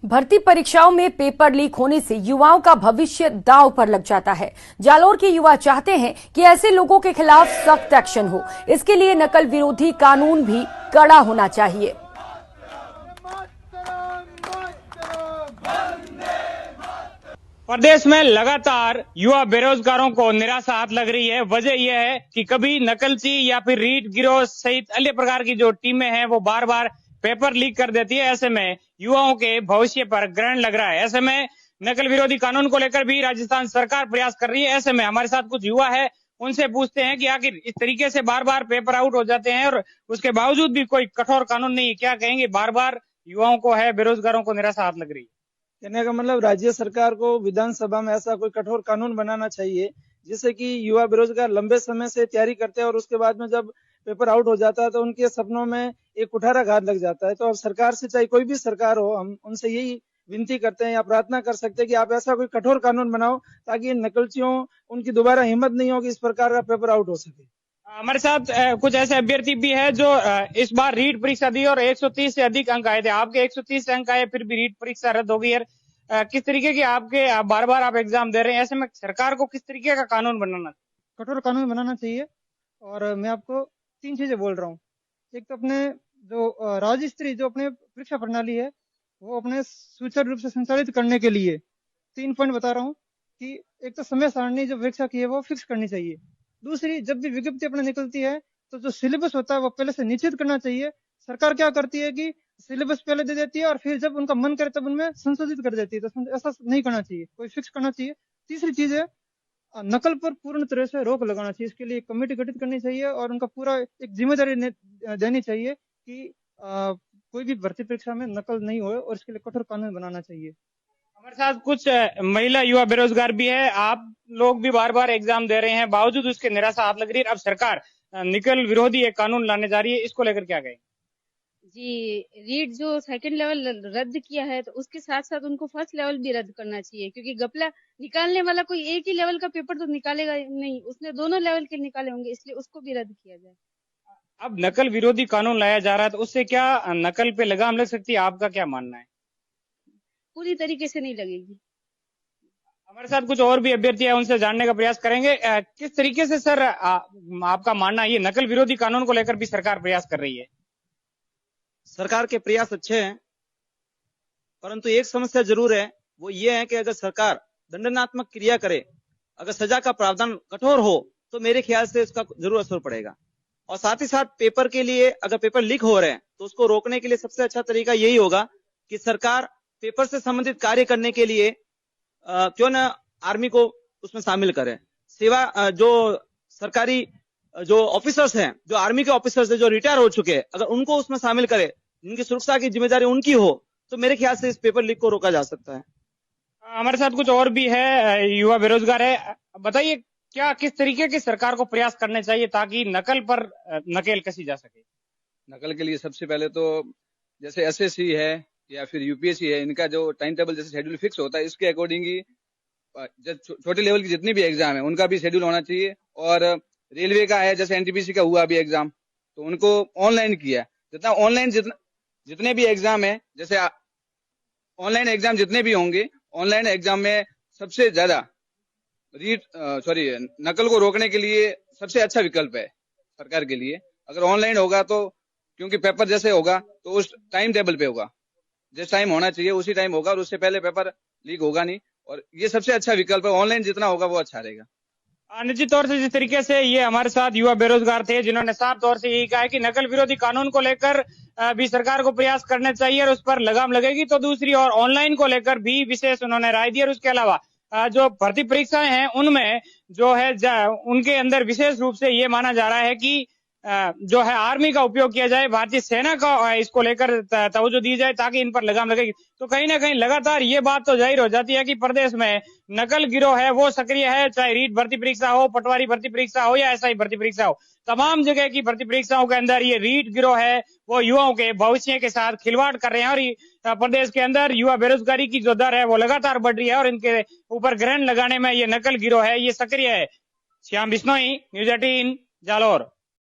भर्ती परीक्षाओं में पेपर लीक होने से युवाओं का भविष्य दांव पर लग जाता है। जालोर के युवा चाहते हैं कि ऐसे लोगों के खिलाफ सख्त एक्शन हो। इसके लिए नकल विरोधी कानून भी कड़ा होना चाहिए। प्रदेश में लगातार युवा बेरोजगारों को निराशा हाथ लग रही है। वजह यह है कि कभी नकलची या फिर रीट गिरोह सहित अन्य प्रकार की जो टीमें हैं वो बार बार पेपर लीक कर देती है। ऐसे में युवाओं के भविष्य पर ग्रहण लग रहा है। ऐसे में नकल विरोधी कानून को लेकर भी राजस्थान सरकार प्रयास कर रही है। ऐसे में हमारे साथ कुछ युवा है, उनसे पूछते हैं कि आखिर इस तरीके से बार बार पेपर आउट हो जाते हैं और उसके बावजूद भी कोई कठोर कानून नहीं है, क्या कहेंगे? बार बार युवाओं को है, बेरोजगारों को निराशा हाथ लग रही है। कहने का मतलब राज्य सरकार को विधानसभा में ऐसा कोई कठोर कानून बनाना चाहिए जिससे कि युवा बेरोजगार लंबे समय से तैयारी करते हैं और उसके बाद में जब पेपर आउट हो जाता है तो उनके सपनों में एक कुठाराघात लग जाता है। तो अब सरकार से, चाहे कोई भी सरकार हो, हम उनसे यही विनती करते हैं या प्रार्थना कर सकते हैं कि आप ऐसा कोई कठोर कानून बनाओ ताकि नकलचियों उनकी दोबारा हिम्मत नहीं हो कि इस प्रकार का पेपर आउट हो सके। हमारे साथ कुछ ऐसे अभ्यर्थी भी है जो इस बार रीट परीक्षा दी और 130 से अधिक अंक आए थे। आपके 130 अंक आए, फिर भी रीट परीक्षा रद्द हो गई है। किस तरीके की आपके बार बार आप एग्जाम दे रहे हैं? ऐसे में सरकार को किस तरीके का कानून बनाना, कठोर कानून बनाना चाहिए। और मैं आपको 3 चीजें बोल रहा हूँ। एक तो अपने जो राज्य स्तरीय जो अपने परीक्षा प्रणाली है वो अपने सुचारू रूप से संचालित करने के लिए 3 पॉइंट बता रहा हूँ कि एक तो समय सारणी जो परीक्षा की है वो फिक्स करनी चाहिए। दूसरी, जब भी विज्ञप्ति अपने निकलती है तो जो सिलेबस होता है वो पहले से निश्चित करना चाहिए। सरकार क्या करती है कि सिलेबस पहले दे देती है और फिर जब उनका मन करे तब उनमें संशोधित कर देती है। तो ऐसा नहीं करना चाहिए, कोई फिक्स करना चाहिए। तीसरी चीज है, नकल पर पूर्ण तरह से रोक लगाना चाहिए। इसके लिए एक कमेटी गठित करनी चाहिए और उनका पूरा एक जिम्मेदारी देनी चाहिए कि कोई भी भर्ती परीक्षा में नकल नहीं हो और इसके लिए कठोर कानून बनाना चाहिए। हमारे साथ कुछ महिला युवा बेरोजगार भी है। आप लोग भी बार बार एग्जाम दे रहे हैं, बावजूद उसके निराशा हाथ लग रही है। अब सरकार नकल विरोधी एक कानून लाने जा रही है, इसको लेकर क्या कहें? जी, रीट जो सेकंड लेवल रद्द किया है तो उसके साथ साथ उनको फर्स्ट लेवल भी रद्द करना चाहिए, क्योंकि घपला निकालने वाला कोई एक ही लेवल का पेपर तो निकालेगा नहीं, उसने दोनों लेवल के निकाले होंगे, इसलिए उसको भी रद्द किया जाए। अब नकल विरोधी कानून लाया जा रहा है तो उससे क्या नकल पे लगाम लग सकती है? आपका क्या मानना है? पूरी तरीके से नहीं लगेगी। हमारे साथ कुछ और भी अभ्यर्थी है, उनसे जानने का प्रयास करेंगे। किस तरीके से सर आपका मानना है, ये नकल विरोधी कानून को लेकर भी सरकार प्रयास कर रही है? सरकार के प्रयास अच्छे हैं, परंतु एक समस्या जरूर है। वो ये है कि अगर सरकार दंडनात्मक क्रिया करे, अगर सजा का प्रावधान कठोर हो तो मेरे ख्याल से उसका जरूर असर पड़ेगा। और साथ ही साथ पेपर के लिए, अगर पेपर लीक हो रहे हैं तो उसको रोकने के लिए सबसे अच्छा तरीका यही होगा कि सरकार पेपर से संबंधित कार्य करने के लिए क्यों न आर्मी को उसमें शामिल करे। सेवा जो सरकारी जो ऑफिसर्स हैं, जो आर्मी के ऑफिसर्स हैं जो रिटायर हो चुके हैं, अगर उनको उसमें शामिल करे, जिनकी सुरक्षा की जिम्मेदारी उनकी हो, तो मेरे ख्याल से इस पेपर लीक को रोका जा सकता है। हमारे साथ कुछ और भी है, युवा बेरोजगार है। बताइए, क्या किस तरीके की सरकार को प्रयास करने चाहिए ताकि नकल पर नकेल कसी जा सके? नकल के लिए सबसे पहले तो जैसे एसएससी है या फिर यूपीएससी है, इनका जो टाइम टेबल जैसे शेड्यूल फिक्स होता है, इसके अकॉर्डिंग ही छोटे लेवल की जितनी भी एग्जाम है उनका भी शेड्यूल होना चाहिए। और रेलवे का है, जैसे एनटीपीसी का हुआ अभी एग्जाम, तो उनको ऑनलाइन किया। जितना ऑनलाइन जितने भी एग्जाम है, जैसे ऑनलाइन एग्जाम जितने भी होंगे, ऑनलाइन एग्जाम में सबसे ज्यादा नकल को रोकने के लिए सबसे अच्छा विकल्प है सरकार के लिए। अगर ऑनलाइन होगा तो, क्योंकि पेपर जैसे होगा तो उस टाइम टेबल पे होगा, जिस टाइम होना चाहिए उसी टाइम होगा और उससे पहले पेपर लीक होगा नहीं। और ये सबसे अच्छा विकल्प है, ऑनलाइन जितना होगा वो अच्छा रहेगा। निश्चित तौर से जिस तरीके से ये हमारे साथ युवा बेरोजगार थे, जिन्होंने साफ तौर से यही कहा है कि नकल विरोधी कानून को लेकर भी सरकार को प्रयास करने चाहिए और उस पर लगाम लगेगी। तो दूसरी ओर ऑनलाइन को लेकर भी विशेष उन्होंने राय दी। और उसके अलावा जो भर्ती परीक्षाएं हैं उनमें जो है उनके अंदर विशेष रूप से ये माना जा रहा है कि जो है आर्मी का उपयोग किया जाए, भारतीय सेना का इसको लेकर तवज्जो दी जाए ताकि इन पर लगाम लगेगी। तो कहीं ना कहीं लगातार ये बात तो जाहिर हो जाती है कि प्रदेश में नकल गिरोह है वो सक्रिय है, चाहे रीट भर्ती परीक्षा हो, पटवारी भर्ती परीक्षा हो या एसआई भर्ती परीक्षा हो। तमाम जगह की भर्ती परीक्षाओं के अंदर ये रीट गिरोह है वो युवाओं के भविष्य के साथ खिलवाड़ कर रहे हैं। और प्रदेश के अंदर युवा बेरोजगारी की जो दर है वो लगातार बढ़ रही है और इनके ऊपर ग्रहण लगाने में ये नकल गिरोह है ये सक्रिय है। श्याम बिश्नोई, न्यूज़ 18, जालोर।